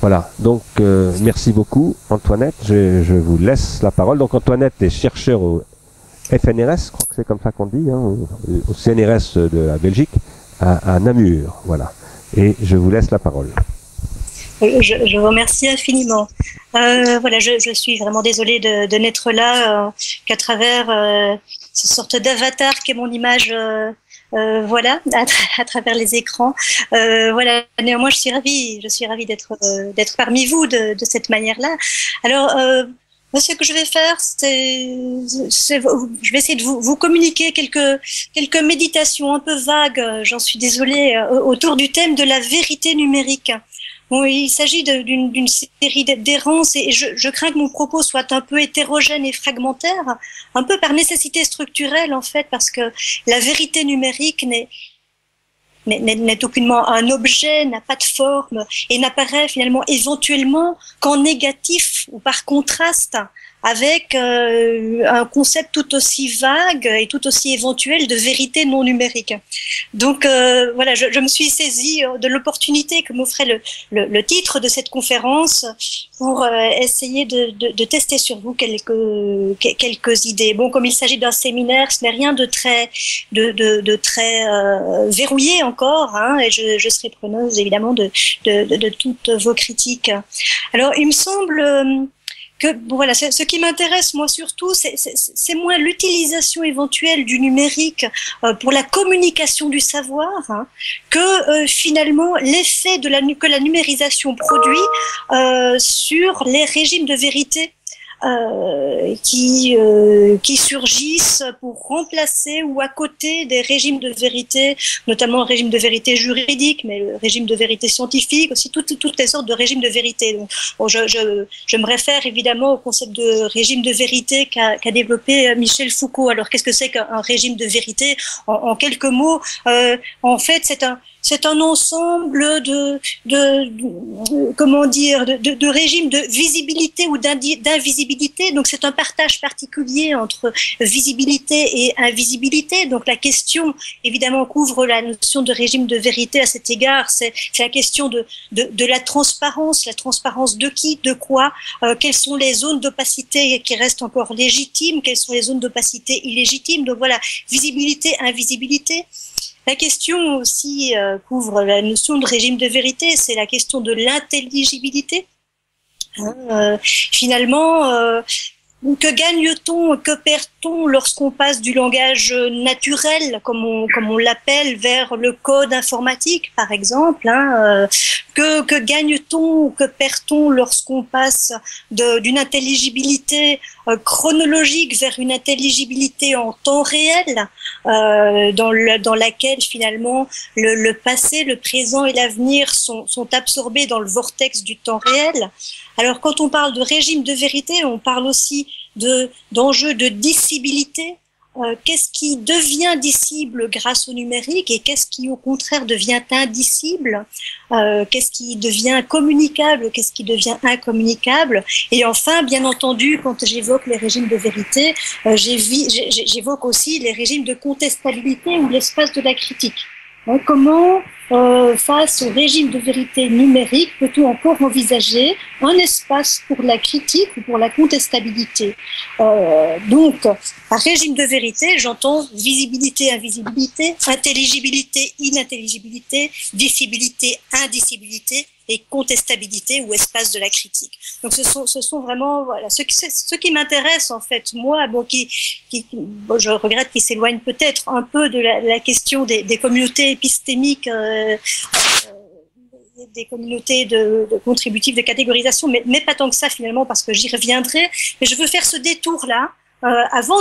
Voilà, donc merci beaucoup Antoinette, je vous laisse la parole. Donc Antoinette est chercheur au FNRS, je crois que c'est comme ça qu'on dit, hein, au CNRS de la Belgique, à Namur, voilà. Et je vous laisse la parole. Je vous remercie infiniment. Voilà, je suis vraiment désolée de n'être là qu'à travers cette sorte d'avatar qui est mon image. Voilà, à travers les écrans. Voilà. Néanmoins, je suis ravie d'être parmi vous de cette manière-là. Alors, ce que je vais faire, je vais essayer de vous communiquer quelques méditations un peu vagues. J'en suis désolée, autour du thème de la vérité numérique. Bon, il s'agit d'une série d'errances et je crains que mon propos soit un peu hétérogène et fragmentaire, un peu par nécessité structurelle en fait, parce que la vérité numérique n'est aucunement un objet, n'a pas de forme et n'apparaît finalement éventuellement qu'en négatif ou par contraste avec un concept tout aussi vague et tout aussi éventuel de vérité non numérique. Donc voilà, je me suis saisie de l'opportunité que m'offrait le titre de cette conférence pour essayer de tester sur vous quelques idées. Bon, comme il s'agit d'un séminaire, ce n'est rien de très verrouillé encore, hein, et je serai preneuse évidemment de toutes vos critiques. Alors, il me semble que voilà, ce qui m'intéresse moi surtout, c'est moins l'utilisation éventuelle du numérique pour la communication du savoir, hein, que finalement l'effet que la numérisation produit sur les régimes de vérité qui surgissent pour remplacer ou à côté des régimes de vérité, notamment le régime de vérité juridique, mais le régime de vérité scientifique, aussi toutes les sortes de régimes de vérité. Donc, bon, je me réfère évidemment au concept de régime de vérité qu'a développé Michel Foucault. Alors, qu'est-ce que c'est qu'un régime de vérité? En quelques mots, en fait, c'est un ensemble comment dire, de régimes de visibilité ou d'invisibilité. Donc, c'est un partage particulier entre visibilité et invisibilité. Donc, la question, évidemment, qu'ouvre la notion de régime de vérité à cet égard, c'est la question de la transparence de qui, de quoi, quelles sont les zones d'opacité qui restent encore légitimes, quelles sont les zones d'opacité illégitimes. Donc, voilà, visibilité, invisibilité. La question aussi qu'ouvre la notion de régime de vérité, c'est la question de l'intelligibilité. Finalement, que gagne-t-on, que perd-on lorsqu'on passe du langage naturel, comme on l'appelle, vers le code informatique, par exemple, hein, que gagne-t-on, que perd-on lorsqu'on passe d'une intelligibilité chronologique vers une intelligibilité en temps réel, dans laquelle finalement le passé, le présent et l'avenir sont absorbés dans le vortex du temps réel. Alors quand on parle de régime de vérité, on parle aussi d'enjeux de dissibilité. Qu'est-ce qui devient dissible grâce au numérique et qu'est-ce qui au contraire devient indicible, qu'est-ce qui devient communicable, qu'est-ce qui devient incommunicable. Et enfin, bien entendu, quand j'évoque les régimes de vérité, j'évoque aussi les régimes de contestabilité ou l'espace de la critique. Comment, face au régime de vérité numérique, peut-on encore envisager un espace pour la critique ou pour la contestabilité? Donc, par régime de vérité, j'entends visibilité, invisibilité, intelligibilité, inintelligibilité, dissibilité, indicibilité et contestabilité ou espace de la critique. Donc, ce sont vraiment voilà ce qui m'intéresse en fait moi, bon, bon, je regrette qu'il s'éloigne peut-être un peu de la question des communautés épistémiques. Des communautés de contributives de catégorisation, mais pas tant que ça finalement, parce que j'y reviendrai. Mais je veux faire ce détour-là, avant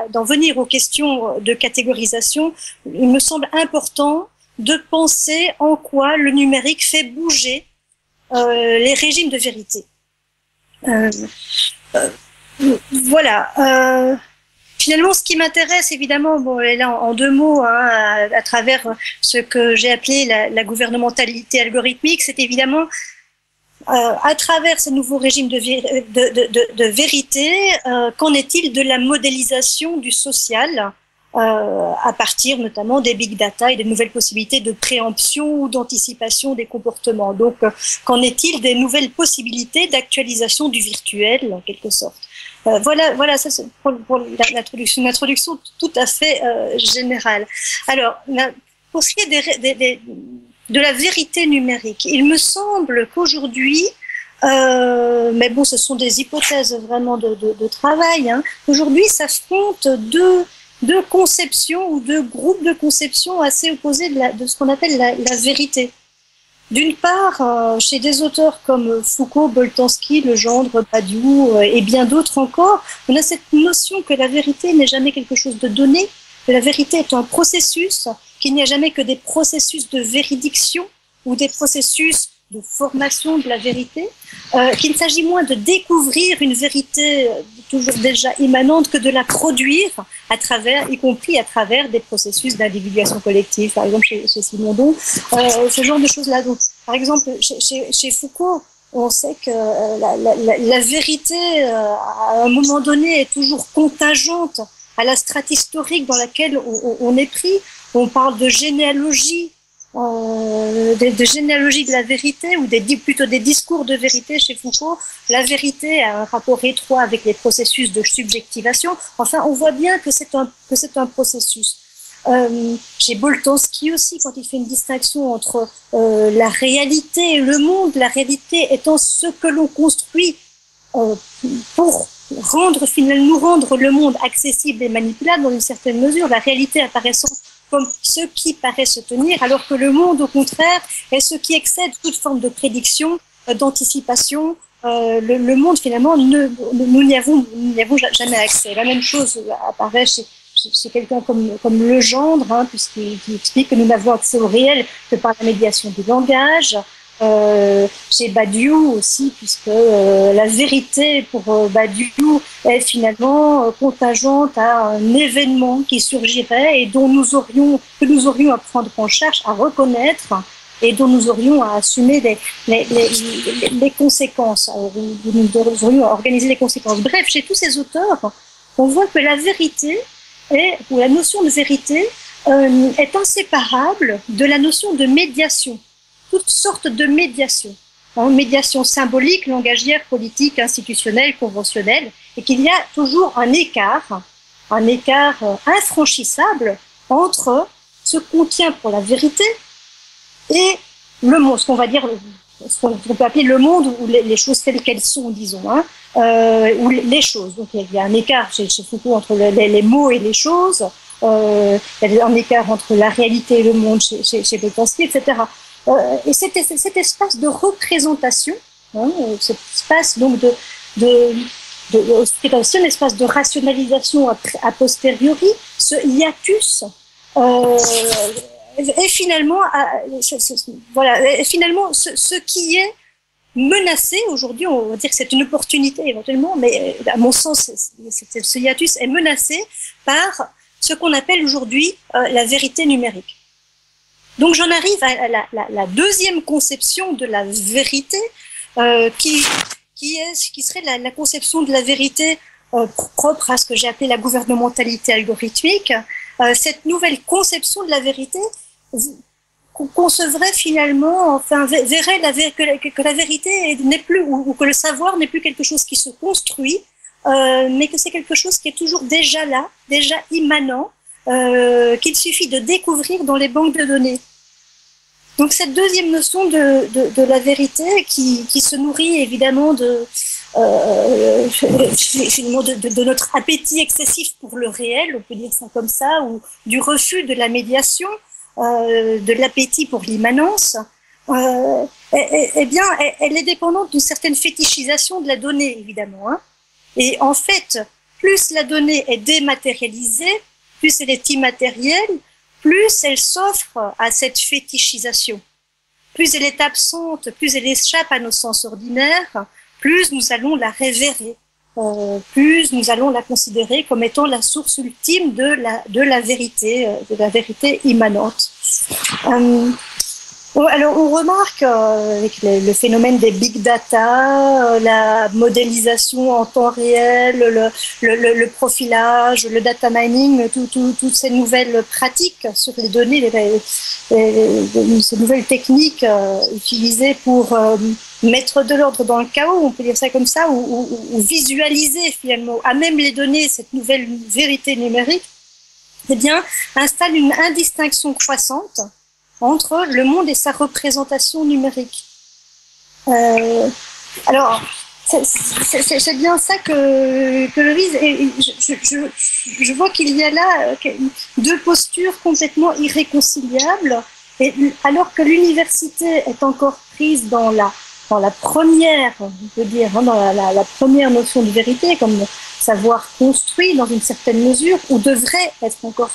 d'en venir aux questions de catégorisation. Il me semble important de penser en quoi le numérique fait bouger les régimes de vérité. Voilà. Finalement, ce qui m'intéresse, évidemment, bon, et là en deux mots, hein, à travers ce que j'ai appelé la gouvernementalité algorithmique, c'est évidemment à travers ce nouveau régime de vérité, qu'en est-il de la modélisation du social à partir notamment des big data et des nouvelles possibilités de préemption ou d'anticipation des comportements. Donc, qu'en est-il des nouvelles possibilités d'actualisation du virtuel, en quelque sorte? Voilà, ça c'est pour l'introduction, une introduction tout à fait générale. Alors, pour ce qui est de la vérité numérique, il me semble qu'aujourd'hui, mais bon, ce sont des hypothèses vraiment de travail, hein, aujourd'hui s'affrontent deux conceptions ou deux groupes de conceptions assez opposés de ce qu'on appelle la vérité. D'une part, chez des auteurs comme Foucault, Boltanski, Legendre, Badiou et bien d'autres encore, on a cette notion que la vérité n'est jamais quelque chose de donné, que la vérité est un processus, qu'il n'y a jamais que des processus de véridiction ou des processus de formation de la vérité, qu'il s'agit moins de découvrir une vérité toujours déjà immanente que de la produire à travers, y compris à travers des processus d'individuation collective, par exemple chez Simondon, ce genre de choses-là. Donc, par exemple, chez Foucault, on sait que la vérité, à un moment donné, est toujours contingente à la strate historique dans laquelle on est pris. On parle de généalogie, de généalogie de la vérité, ou plutôt des discours de vérité chez Foucault. La vérité a un rapport étroit avec les processus de subjectivation. Enfin, on voit bien que c'est un processus. Chez Boltanski aussi, quand il fait une distinction entre la réalité et le monde, la réalité étant ce que l'on construit pour nous rendre le monde accessible et manipulable dans une certaine mesure, la réalité apparaissant comme ce qui paraît se tenir, alors que le monde, au contraire, est ce qui excède toute forme de prédiction, d'anticipation. Le monde, finalement, nous n'y avons jamais accès. La même chose apparaît chez quelqu'un comme Legendre, hein, puisqu'il explique que nous n'avons accès au réel que par la médiation du langage. Chez Badiou aussi, puisque la vérité pour Badiou est finalement contingente à un événement qui surgirait et que nous aurions à prendre en charge, à reconnaître, et dont nous aurions à assumer les conséquences, nous aurions à organiser les conséquences. Bref, chez tous ces auteurs, on voit que la vérité ou la notion de vérité est inséparable de la notion de médiation. Toutes sortes de médiation, hein, médiation symbolique, langagière, politique, institutionnelle, conventionnelle, et qu'il y a toujours un écart infranchissable entre ce qu'on tient pour la vérité et le monde, ce qu'on peut appeler le monde ou les choses telles qu'elles sont, disons, hein, ou les choses. Donc il y a un écart chez Foucault entre les mots et les choses, il y a un écart entre la réalité et le monde chez Boltanski, etc. Et cet espace de représentation, hein, cet espace donc c'est aussi un espace de rationalisation a posteriori, ce hiatus est finalement, ce qui est menacé aujourd'hui. On va dire que c'est une opportunité éventuellement, mais à mon sens, ce hiatus est menacé par ce qu'on appelle aujourd'hui la vérité numérique. Donc j'en arrive à la deuxième conception de la vérité, qui serait la conception de la vérité propre à ce que j'ai appelé la gouvernementalité algorithmique. Cette nouvelle conception de la vérité concevrait finalement, enfin verrait que la vérité n'est plus, ou que le savoir n'est plus quelque chose qui se construit, mais que c'est quelque chose qui est toujours déjà là, déjà immanent, qu'il suffit de découvrir dans les banques de données. Donc cette deuxième notion de la vérité qui se nourrit évidemment de notre appétit excessif pour le réel, on peut dire ça comme ça, ou du refus de la médiation, de l'appétit pour l'immanence, eh bien, elle est dépendante d'une certaine fétichisation de la donnée, évidemment, hein. Et en fait, plus la donnée est dématérialisée, plus elle est immatérielle, plus elle s'offre à cette fétichisation. Plus elle est absente, plus elle échappe à nos sens ordinaires, plus nous allons la révérer, plus nous allons la considérer comme étant la source ultime de la vérité immanente. Alors, on remarque avec le phénomène des big data, la modélisation en temps réel, le profilage, le data mining, toutes ces nouvelles pratiques sur les données, ces nouvelles techniques utilisées pour mettre de l'ordre dans le chaos, on peut dire ça comme ça, ou visualiser finalement à même les données cette nouvelle vérité numérique, eh bien, installe une indistinction croissante entre le monde et sa représentation numérique. Alors, c'est bien ça que je vise. Et je vois qu'il y a là deux postures complètement irréconciliables. Et alors que l'université est encore prise dans la première, on peut dire, dans la première notion de vérité, comme savoir construit dans une certaine mesure, ou devrait être encore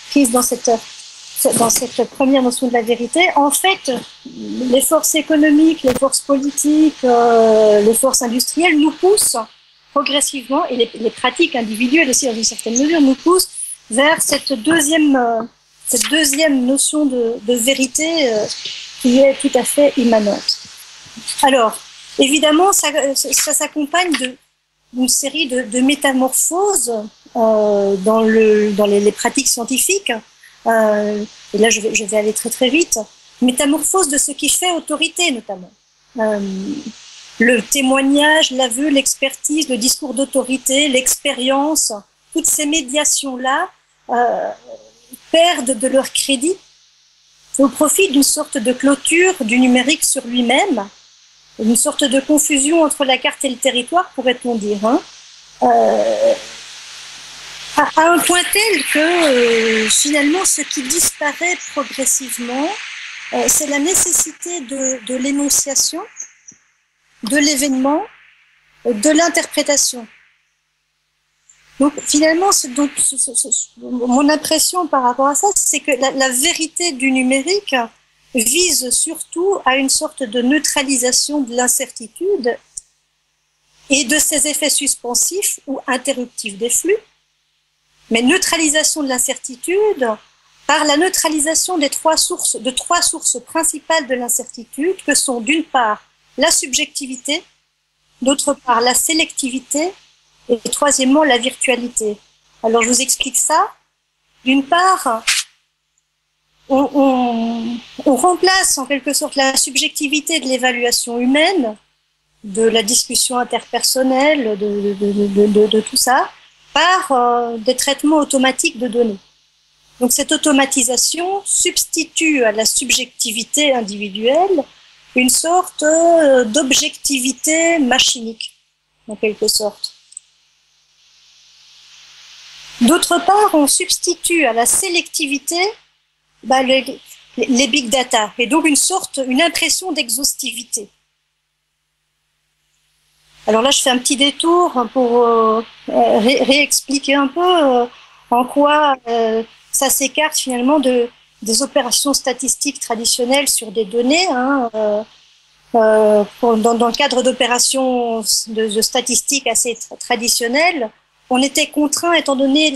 prise dans cette première notion de la vérité, en fait, les forces économiques, les forces politiques, les forces industrielles nous poussent progressivement, et les pratiques individuelles aussi dans une certaine mesure nous poussent vers cette deuxième notion de vérité qui est tout à fait immanente. Alors, évidemment, ça s'accompagne d'une série de métamorphoses dans les pratiques scientifiques. Et là, je vais aller très très vite. Métamorphose de ce qui fait autorité, notamment. Le témoignage, l'aveu, l'expertise, le discours d'autorité, l'expérience, toutes ces médiations-là perdent de leur crédit au profit d'une sorte de clôture du numérique sur lui-même, une sorte de confusion entre la carte et le territoire, pourrait-on dire, à un point tel que finalement ce qui disparaît progressivement, c'est la nécessité de l'énonciation, de l'événement, de l'interprétation. Donc finalement, mon impression par rapport à ça, c'est que la vérité du numérique vise surtout à une sorte de neutralisation de l'incertitude et de ses effets suspensifs ou interruptifs des flux, mais neutralisation de l'incertitude par la neutralisation de trois sources principales de l'incertitude, que sont d'une part la subjectivité, d'autre part la sélectivité, et troisièmement la virtualité. Alors je vous explique ça. D'une part, on remplace en quelque sorte la subjectivité de l'évaluation humaine, de la discussion interpersonnelle, de tout ça, par des traitements automatiques de données. Donc cette automatisation substitue à la subjectivité individuelle une sorte d'objectivité machinique, en quelque sorte. D'autre part, on substitue à la sélectivité les big data, et donc une impression d'exhaustivité. Alors là, je fais un petit détour pour réexpliquer un peu en quoi ça s'écarte finalement des opérations statistiques traditionnelles sur des données. Dans le cadre d'opérations de statistiques assez traditionnelles, on était contraint, étant donné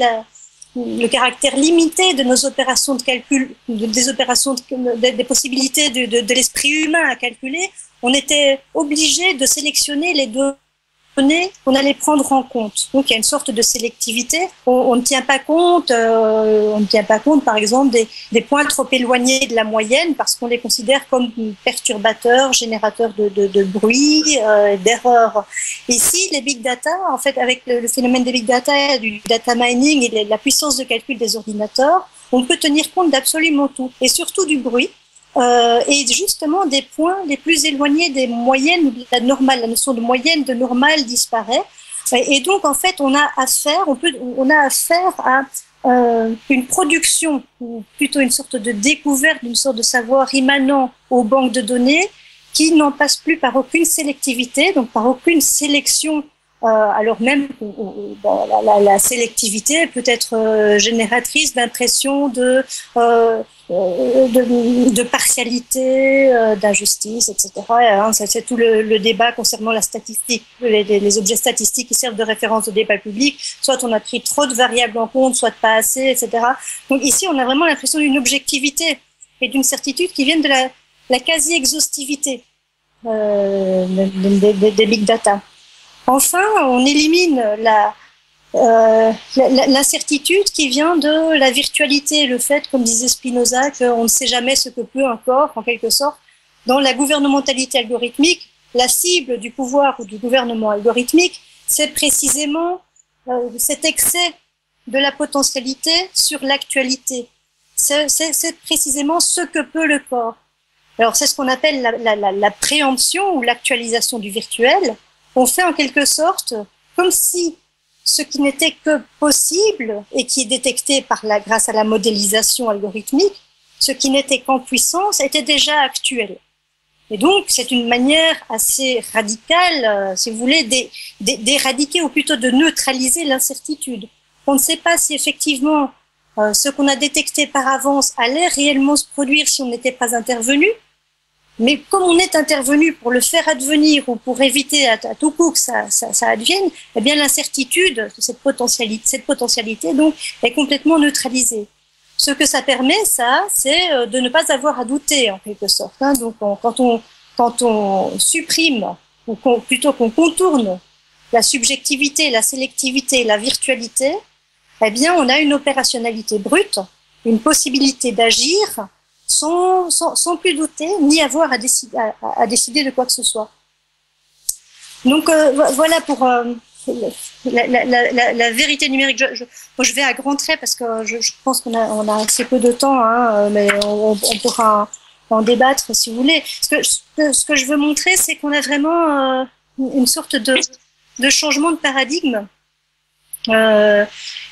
le caractère limité de nos opérations de calcul, des possibilités de l'esprit humain à calculer, on était obligé de sélectionner les données qu'on allait prendre en compte. Donc il y a une sorte de sélectivité. On ne tient pas compte, par exemple, des points trop éloignés de la moyenne parce qu'on les considère comme perturbateurs, générateurs de bruit, d'erreurs. Ici, les big data, en fait, avec le phénomène des big data, du data mining et la puissance de calcul des ordinateurs, on peut tenir compte d'absolument tout, et surtout du bruit. Et justement des points les plus éloignés des moyennes ou de la normale. La notion de moyenne, de normale disparaît. Et donc, en fait, on a affaire à une production, ou plutôt une sorte de découverte, d'une sorte de savoir immanent aux banques de données qui n'en passe plus par aucune sélectivité, donc par aucune sélection. Alors même la sélectivité peut être génératrice d'impressions de partialité, d'injustice, etc. C'est tout le débat concernant la statistique, les objets statistiques qui servent de référence au débat public. Soit on a pris trop de variables en compte, soit pas assez, etc. Donc ici, on a vraiment l'impression d'une objectivité et d'une certitude qui viennent de la quasi-exhaustivité des big data. Enfin, on élimine l'incertitude qui vient de la virtualité, le fait, comme disait Spinoza, qu'on ne sait jamais ce que peut un corps, en quelque sorte. Dans la gouvernementalité algorithmique, la cible du pouvoir ou du gouvernement algorithmique, c'est précisément cet excès de la potentialité sur l'actualité. C'est précisément ce que peut le corps. Alors, c'est ce qu'on appelle la préemption ou l'actualisation du virtuel. On fait en quelque sorte comme si ce qui n'était que possible et qui est détecté grâce à la modélisation algorithmique, ce qui n'était qu'en puissance était déjà actuel. Et donc, c'est une manière assez radicale, si vous voulez, d'éradiquer ou plutôt de neutraliser l'incertitude. On ne sait pas si effectivement ce qu'on a détecté par avance allait réellement se produire si on n'était pas intervenu. Mais comme on est intervenu pour le faire advenir ou pour éviter à tout coup que ça advienne, eh bien l'incertitude, cette potentialité donc est complètement neutralisée. Ce que ça permet, c'est de ne pas avoir à douter en quelque sorte. Hein. Donc quand on supprime ou plutôt qu'on contourne la subjectivité, la sélectivité, la virtualité, eh bien on a une opérationnalité brute, une possibilité d'agir sans plus douter, ni avoir à décider de quoi que ce soit. Donc voilà pour la vérité numérique. Je vais à grands traits parce que je pense qu'on a assez peu de temps, hein, mais on pourra en débattre si vous voulez. Ce que je veux montrer, c'est qu'on a vraiment une sorte de changement de paradigme.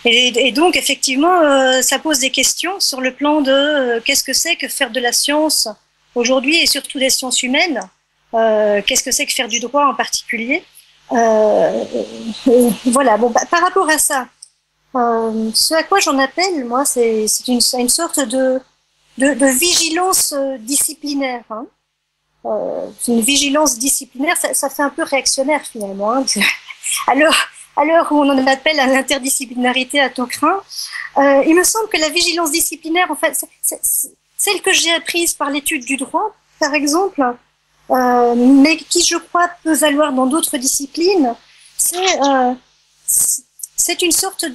Et donc, effectivement, ça pose des questions sur le plan de qu'est-ce que c'est que faire de la science aujourd'hui et surtout des sciences humaines. Qu'est-ce que c'est que faire du droit en particulier. Voilà. Bon, par rapport à ça, ce à quoi j'en appelle, moi, c'est une sorte de vigilance disciplinaire. Hein. Une vigilance disciplinaire, ça fait un peu réactionnaire finalement. Hein. À l'heure où on en appelle à l'interdisciplinarité à tout crin, il me semble que la vigilance disciplinaire, en fait, celle que j'ai apprise par l'étude du droit, par exemple, mais qui, je crois, peut valoir dans d'autres disciplines, c'est une sorte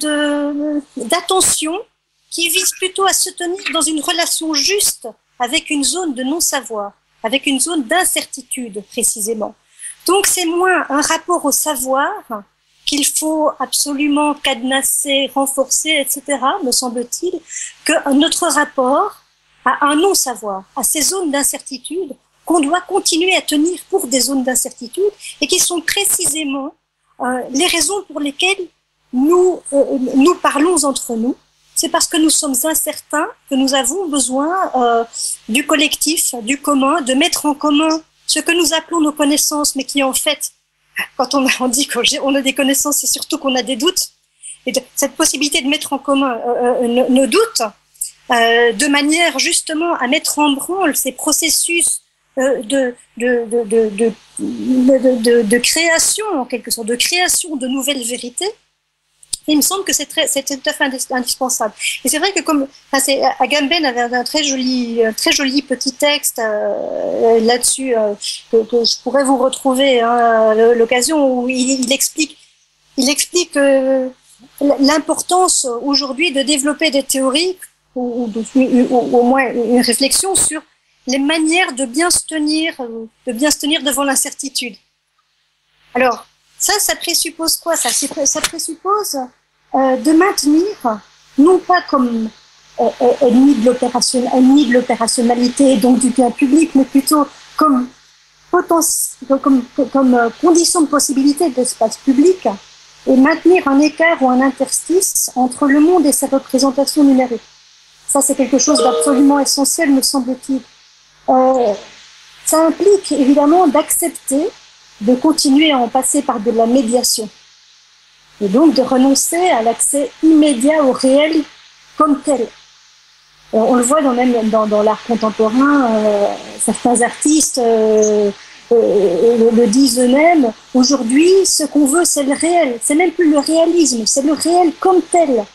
d'attention qui vise plutôt à se tenir dans une relation juste avec une zone de non-savoir, avec une zone d'incertitude, précisément. Donc, c'est moins un rapport au savoir qu'il faut absolument cadenasser, renforcer, etc., me semble-t-il, qu'un autre rapport à un non-savoir, à ces zones d'incertitude qu'on doit continuer à tenir pour des zones d'incertitude et qui sont précisément les raisons pour lesquelles nous parlons entre nous. C'est parce que nous sommes incertains que nous avons besoin du collectif, du commun, de mettre en commun ce que nous appelons nos connaissances, mais qui en fait, quand on dit qu'on a des connaissances, c'est surtout qu'on a des doutes. Et cette possibilité de mettre en commun nos doutes, de manière justement à mettre en branle ces processus de création, en quelque sorte, de création de nouvelles vérités. Il me semble que c'est tout à fait indispensable. Et c'est vrai que Agamben avait un très joli petit texte là-dessus que je pourrais vous retrouver l'occasion où il explique l'importance aujourd'hui de développer des théories ou au moins une réflexion sur les manières de bien se tenir devant l'incertitude. Alors, ça présuppose quoi? Ça présuppose de maintenir, non pas comme ennemi de l'opérationnalité, donc du bien public, mais plutôt comme condition de possibilité de l'espace public, et maintenir un écart ou un interstice entre le monde et ses représentations numériques. Ça, c'est quelque chose d'absolument essentiel, me semble-t-il. Ça implique évidemment d'accepter de continuer à en passer par de la médiation. Et donc de renoncer à l'accès immédiat au réel comme tel. On le voit même dans l'art contemporain, certains artistes le disent eux-mêmes. Aujourd'hui, ce qu'on veut, c'est le réel. C'est même plus le réalisme, c'est le réel comme tel.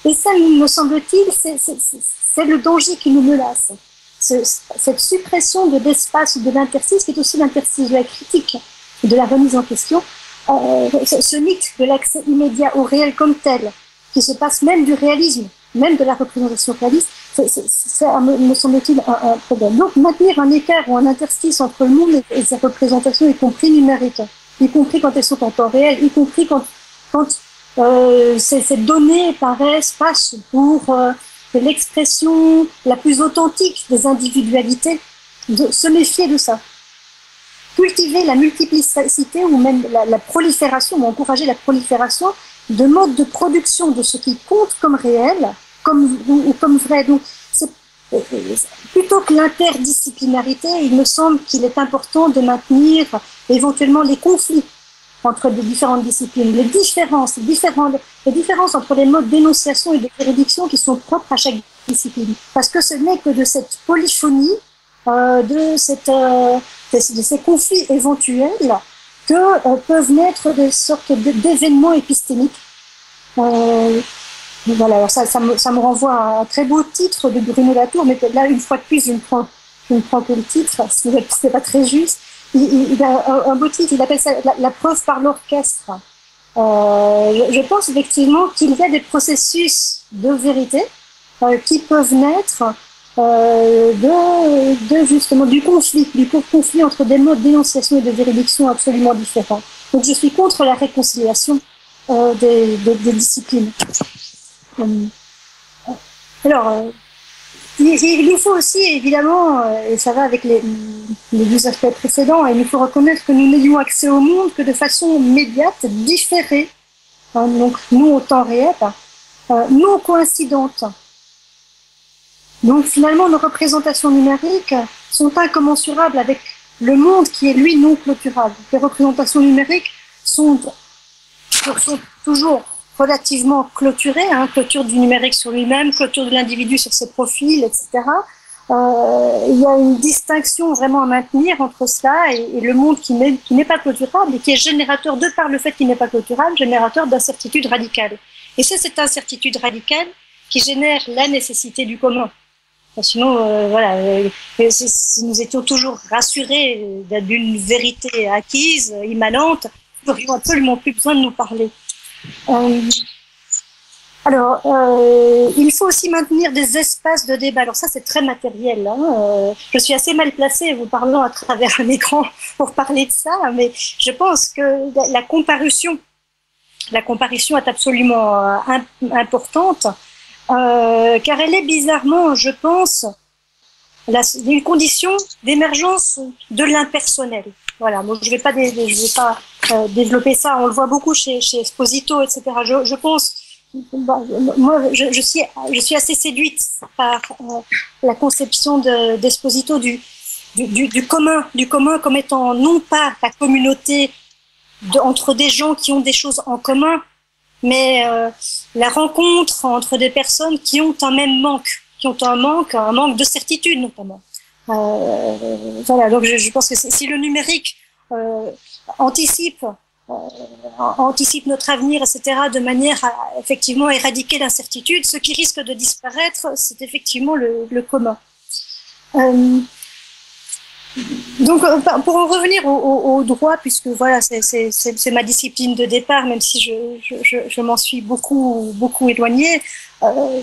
Et ça, me semble-t-il, c'est le danger qui nous menace. cette suppression de l'espace de l'interstice, qui est aussi l'interstice de la critique, de la remise en question, ce mythe de l'accès immédiat au réel comme tel, qui se passe même du réalisme, même de la représentation réaliste, c'est me semble-t-il, un problème. Donc, maintenir un écart ou un interstice entre le monde et ses représentations, y compris numériques, y compris quand elles sont en temps réel, y compris quand ces données passent pour l'expression la plus authentique des individualités, de se méfier de ça. Cultiver la multiplicité ou même la prolifération, ou encourager la prolifération de modes de production de ce qui compte comme réel, ou comme vrai. Donc, plutôt que l'interdisciplinarité, il me semble qu'il est important de maintenir éventuellement les conflits entre les différentes disciplines, les différences entre les modes d'énonciation et de juridiction qui sont propres à chaque discipline. Parce que ce n'est que de cette polyphonie, de ces conflits éventuels que peuvent naître des sortes d'événements épistémiques. Voilà, alors ça me renvoie à un très beau titre de Bruno Latour, mais là, une fois de plus, je ne prends que le titre, c'est pas très juste. Il a un beau titre, il appelle ça la preuve par l'orchestre. Je pense effectivement qu'il y a des processus de vérité qui peuvent naître justement du conflit entre des modes d'énonciation et de juridiction absolument différents. Donc je suis contre la réconciliation des disciplines. Alors, il nous faut aussi, évidemment, et ça va avec les deux aspects précédents, il nous faut reconnaître que nous n'ayons accès au monde que de façon immédiate, différée, donc nous au temps réel, non coïncidente. Donc finalement, nos représentations numériques sont incommensurables avec le monde qui est, lui, non clôturable. Les représentations numériques sont toujours relativement clôturé, clôture du numérique sur lui-même, clôture de l'individu sur ses profils, etc. Il y a une distinction vraiment à maintenir entre cela et le monde qui n'est pas clôturable et qui est générateur, de par le fait qu'il n'est pas clôturable, générateur d'incertitude radicale. Et c'est cette incertitude radicale qui génère la nécessité du commun. Sinon, si nous étions toujours rassurés d'une vérité acquise, immanente, nous n'aurions absolument plus besoin de nous parler. Il faut aussi maintenir des espaces de débat. Alors ça, c'est très matériel. Je suis assez mal placée, vous parlant à travers un écran pour parler de ça, mais je pense que la comparution est absolument importante, car elle est bizarrement, je pense, une condition d'émergence de l'impersonnel. Voilà, moi je vais pas développer ça, on le voit beaucoup chez Esposito, etc. Je pense, moi je suis assez séduite par la conception d'Esposito du commun comme étant non pas la communauté entre des gens qui ont des choses en commun, mais la rencontre entre des personnes qui ont un même manque, un manque de certitude notamment. Voilà, donc je pense que si le numérique anticipe notre avenir, etc., de manière à effectivement éradiquer l'incertitude, ce qui risque de disparaître, c'est effectivement le commun. Donc, pour en revenir au droit, puisque voilà, c'est ma discipline de départ, même si je m'en suis beaucoup éloignée.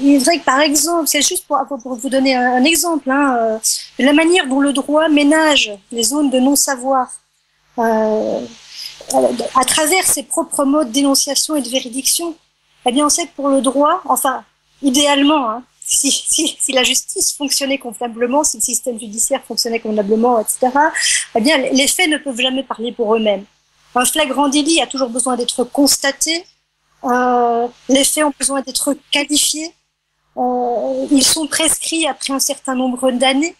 Il est vrai que, par exemple, c'est juste pour vous donner un exemple, la manière dont le droit ménage les zones de non-savoir à travers ses propres modes d'énonciation et de véridiction. Eh bien, on sait que pour le droit, enfin, idéalement, si la justice fonctionnait convenablement, si le système judiciaire fonctionnait convenablement, etc., eh bien, les faits ne peuvent jamais parler pour eux-mêmes. Un flagrant délit a toujours besoin d'être constaté. Les faits ont besoin d'être qualifiés. Ils sont prescrits après un certain nombre d'années.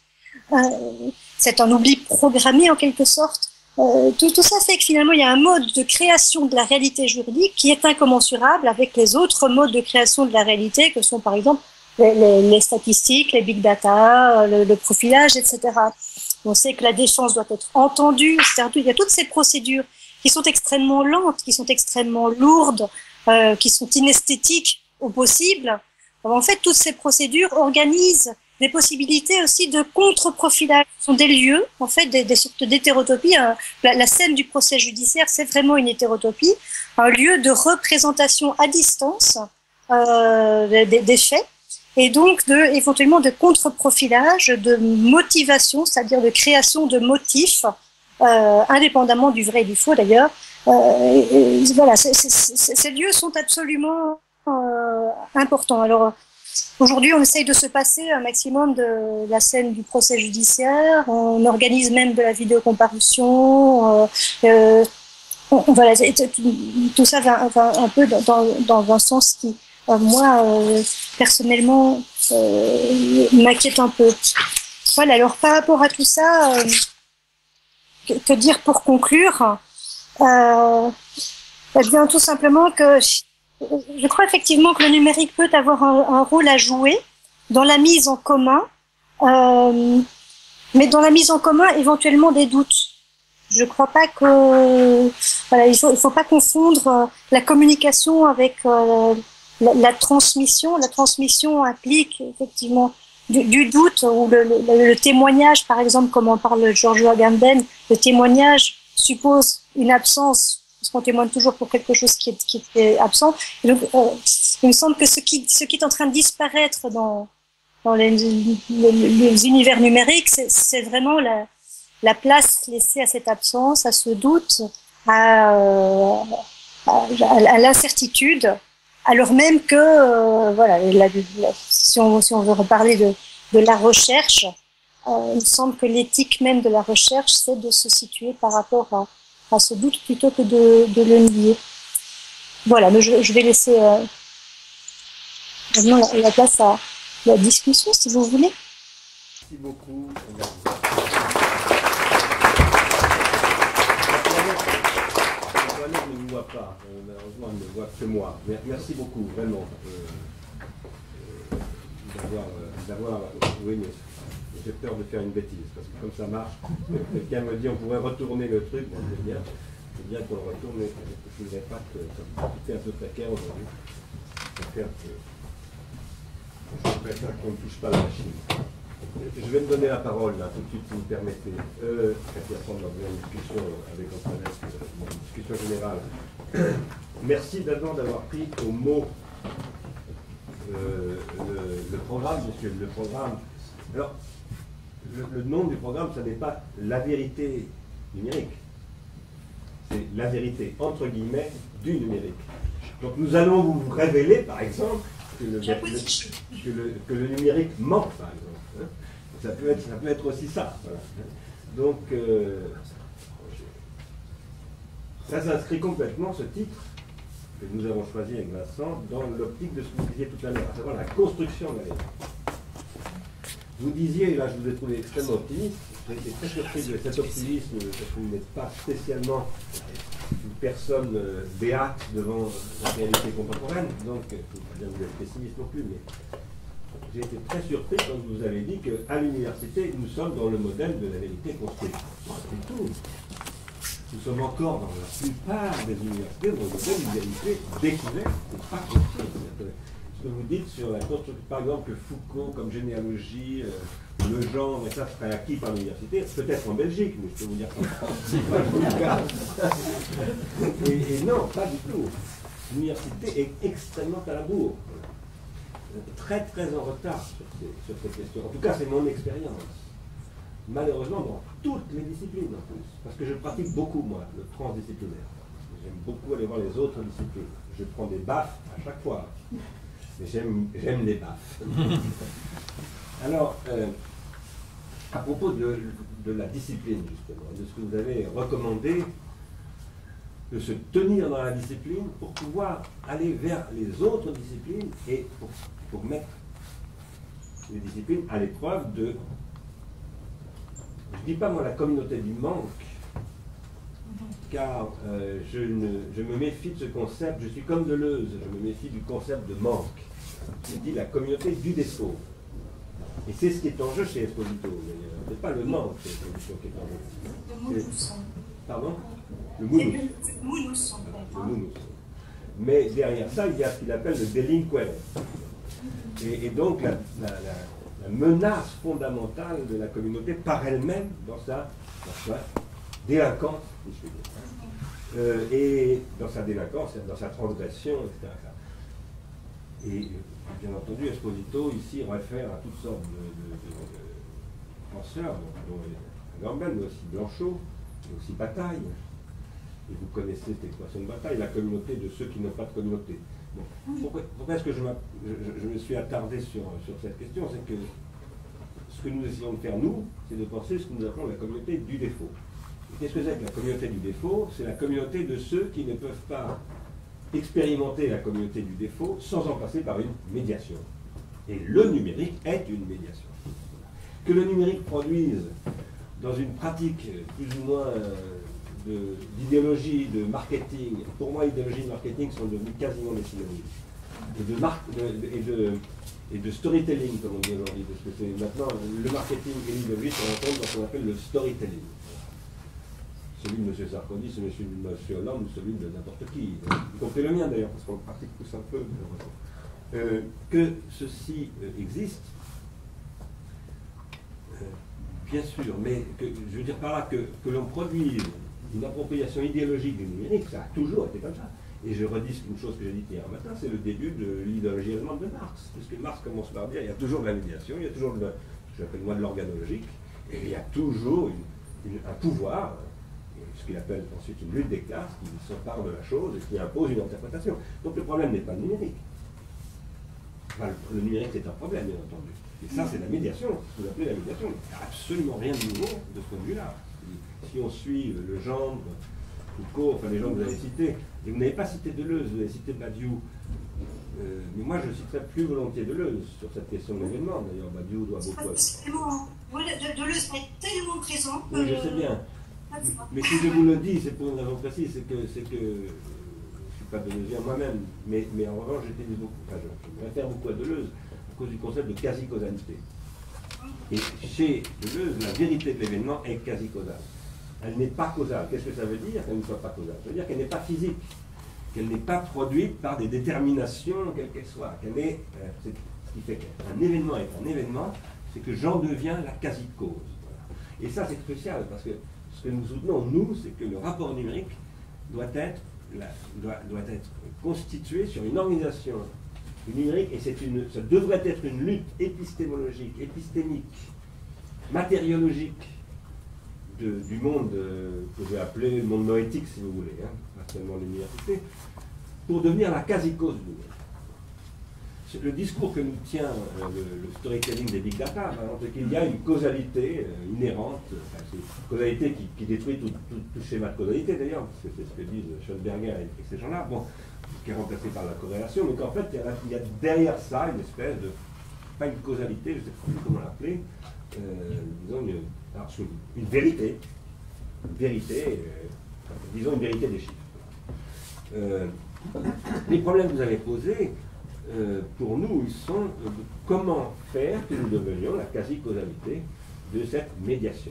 C'est un oubli programmé en quelque sorte. Tout ça fait que finalement il y a un mode de création de la réalité juridique qui est incommensurable avec les autres modes de création de la réalité que sont par exemple les statistiques, les big data, le profilage, etc. On sait que la défense doit être entendue, etc. Il y a toutes ces procédures qui sont extrêmement lentes, qui sont extrêmement lourdes, qui sont inesthétiques au possible. En fait, toutes ces procédures organisent des possibilités aussi de contre-profilage. Ce sont des lieux, en fait, des sortes d'hétérotopies. La scène du procès judiciaire, c'est vraiment une hétérotopie, un lieu de représentation à distance des faits, et donc éventuellement de contre-profilage, de motivation, c'est-à-dire de création de motifs, indépendamment du vrai et du faux d'ailleurs. Voilà, ces lieux sont absolument importants. Alors, aujourd'hui, on essaye de se passer un maximum de la scène du procès judiciaire. On organise même de la vidéocomparution. Voilà, tout ça va un peu dans un sens qui, moi, personnellement, m'inquiète un peu. Voilà, alors par rapport à tout ça, que dire pour conclure? Eh bien, tout simplement que je crois effectivement que le numérique peut avoir un rôle à jouer dans la mise en commun, mais dans la mise en commun éventuellement des doutes. Je crois pas que voilà, il faut pas confondre la communication avec la transmission. La transmission implique effectivement du doute ou le témoignage, par exemple, comme en parle Georges Agamben. Le témoignage suppose une absence, parce qu'on témoigne toujours pour quelque chose qui est absent. Et donc, il me semble que ce qui est en train de disparaître dans les univers numériques, c'est vraiment la place laissée à cette absence, à ce doute, à l'incertitude, alors même que, voilà, si on veut reparler de la recherche, il me semble que l'éthique même de la recherche, c'est de se situer par rapport à ce doute plutôt que de le nier. Voilà, mais je vais laisser maintenant la place à la discussion, si vous voulez. Merci beaucoup. Antoinette ne me voit pas, malheureusement elle ne voit que moi. Merci beaucoup, vraiment, d'avoir oui, mais j'ai peur de faire une bêtise, parce que comme ça marche, quelqu'un me dit on pourrait retourner le truc, bon, c'est bien qu'on le retourne, mais je ne voudrais pas que tout est un peu précaire aujourd'hui. Je préfère qu'on ne touche pas la machine. Je vais me donner la parole, là, tout de suite, si vous me permettez. Puis après, on va avoir une discussion avec Antoinette, une discussion générale. Merci d'abord d'avoir pris au mot le programme, monsieur. Le programme. Alors, le nom du programme, ce n'est pas la vérité numérique. C'est la vérité, entre guillemets, du numérique. Donc, nous allons vous révéler, par exemple, que le numérique manque, par exemple. Hein. Ça peut être aussi ça. Voilà. Donc, ça s'inscrit complètement, ce titre que nous avons choisi avec Vincent, dans l'optique de ce que vous disiez tout à l'heure, à savoir la construction de la vérité. Vous disiez, et là je vous ai trouvé extrêmement optimiste, j'ai été très surpris de cet optimisme, parce que vous n'êtes pas spécialement une personne béate devant la réalité contemporaine, donc il ne faut pas dire que vous êtes pessimiste non plus, mais j'ai été très surpris quand vous avez dit qu'à l'université, nous sommes dans le modèle de la vérité construite. C'est tout. Nous sommes encore dans la plupart des universités dans le modèle de vérité découverte et pas construite. Ce que vous dites sur la construction, par exemple, que Foucault, comme généalogie, le genre, et ça serait acquis par l'université, peut-être en Belgique, mais je peux vous dire qu'en France, c'est pas le cas. Et non, pas du tout. L'université est extrêmement à la bourre. Très très en retard sur ces questions. En tout cas, c'est mon expérience. Malheureusement, dans toutes les disciplines en plus. Parce que je pratique beaucoup, moi, le transdisciplinaire. J'aime beaucoup aller voir les autres disciplines. Je prends des baffes à chaque fois. Mais j'aime les baffes. Alors, à propos de la discipline, justement, de ce que vous avez recommandé, de se tenir dans la discipline pour pouvoir aller vers les autres disciplines et pour mettre les disciplines à l'épreuve de, je ne dis pas moi la communauté du manque, car je me méfie de ce concept, je suis comme Deleuze, je me méfie du concept de manque. Je dis la communauté du défaut. Et c'est ce qui est en jeu chez Esposito. Ce n'est pas le manque chez Esposito qui est en jeu. Pardon? Le mounous. Le mounous. Mais derrière ça, il y a ce qu'il appelle le delinquent. Et donc, la la menace fondamentale de la communauté par elle-même dans sa délinquance, si je puis dire. Et dans sa délinquance, dans sa transgression, etc. Et bien entendu, Esposito ici réfère à toutes sortes de penseurs, dont Agamben, mais aussi Blanchot, mais aussi Bataille. Et vous connaissez cette expression de Bataille, la communauté de ceux qui n'ont pas de communauté. Bon. Pourquoi est-ce que je me suis attardé sur cette question? C'est que ce que nous essayons de faire, nous, c'est de penser ce que nous appelons la communauté du défaut. Qu'est-ce que c'est que la communauté du défaut? C'est la communauté de ceux qui ne peuvent pas expérimenter la communauté du défaut sans en passer par une médiation. Et le numérique est une médiation. Que le numérique produise dans une pratique plus ou moins d'idéologie, de marketing, pour moi, idéologie et marketing sont devenus quasiment des synonymes. Et de storytelling, comme on dit aujourd'hui, parce que c'est maintenant le marketing et l'idéologie se rencontrent dans ce qu'on appelle le storytelling. Celui de M. Sarkozy, celui de M. Hollande, ou celui de n'importe qui, y compris le mien d'ailleurs, parce qu'on pratique tous un peu. Que ceci existe, bien sûr, mais je veux dire par là que l'on produise une appropriation idéologique du numérique, ça a toujours été comme ça. Et je redis une chose que j'ai dite hier matin, c'est le début de l'idéologie allemande de Marx. Puisque Marx commence par dire il y a toujours de la médiation, il y a toujours ce que j'appelle moi de l'organologique, et il y a toujours un pouvoir, ce qu'il appelle ensuite une lutte des classes, qui s'empare de la chose et qui impose une interprétation. Donc le problème n'est pas le numérique. Enfin, le numérique c'est un problème, bien entendu. Et ça, c'est la médiation, ce que vous appelez la médiation. Il n'y a absolument rien de nouveau de ce point de vue-là. Si on suit le genre, Foucault, enfin les gens que vous avez cités, et vous n'avez pas cité Deleuze, vous avez cité Badiou, mais moi je citerais plus volontiers Deleuze sur cette question de l'événement. D'ailleurs, Badiou doit beaucoup à... Deleuze est tellement présent que... Oui, je sais bien. Mais si je vous le dis, c'est pour une raison précise, c'est que je ne suis pas deleuzien moi-même, mais en revanche, je me réfère beaucoup à Deleuze à cause du concept de quasi-causalité. Et chez Deleuze, la vérité de l'événement est quasi-causale. Elle n'est pas causale. Qu'est-ce que ça veut dire qu'elle ne soit pas causale? Ça veut dire qu'elle n'est pas physique, qu'elle n'est pas produite par des déterminations, quelles qu'elles soient. Ce qui fait qu'un événement est un événement, c'est que j'en deviens la quasi-cause. Voilà. Et ça, c'est crucial, parce que ce que nous soutenons, nous, c'est que le rapport numérique doit être constitué sur une organisation numérique, et ça devrait être une lutte épistémologique, épistémique, matériologique du monde que j'ai appelé le monde noétique, si vous voulez, hein, pas seulement l'université, pour devenir la quasi-cause du numérique. Le discours que nous tient le storytelling des big data, par exemple, c'est qu'il y a une causalité inhérente, c'est une causalité qui détruit tout schéma de causalité d'ailleurs, parce que c'est ce que disent Schoenberger et ces gens-là, bon, qui est remplacé par la corrélation, mais qu'en fait il y a derrière ça une espèce de, pas une causalité, je ne sais plus comment l'appeler, disons une vérité, disons une vérité des chiffres. Les problèmes que vous avez posés, pour nous, ils sont comment faire que nous devenions la quasi-causalité de cette médiation.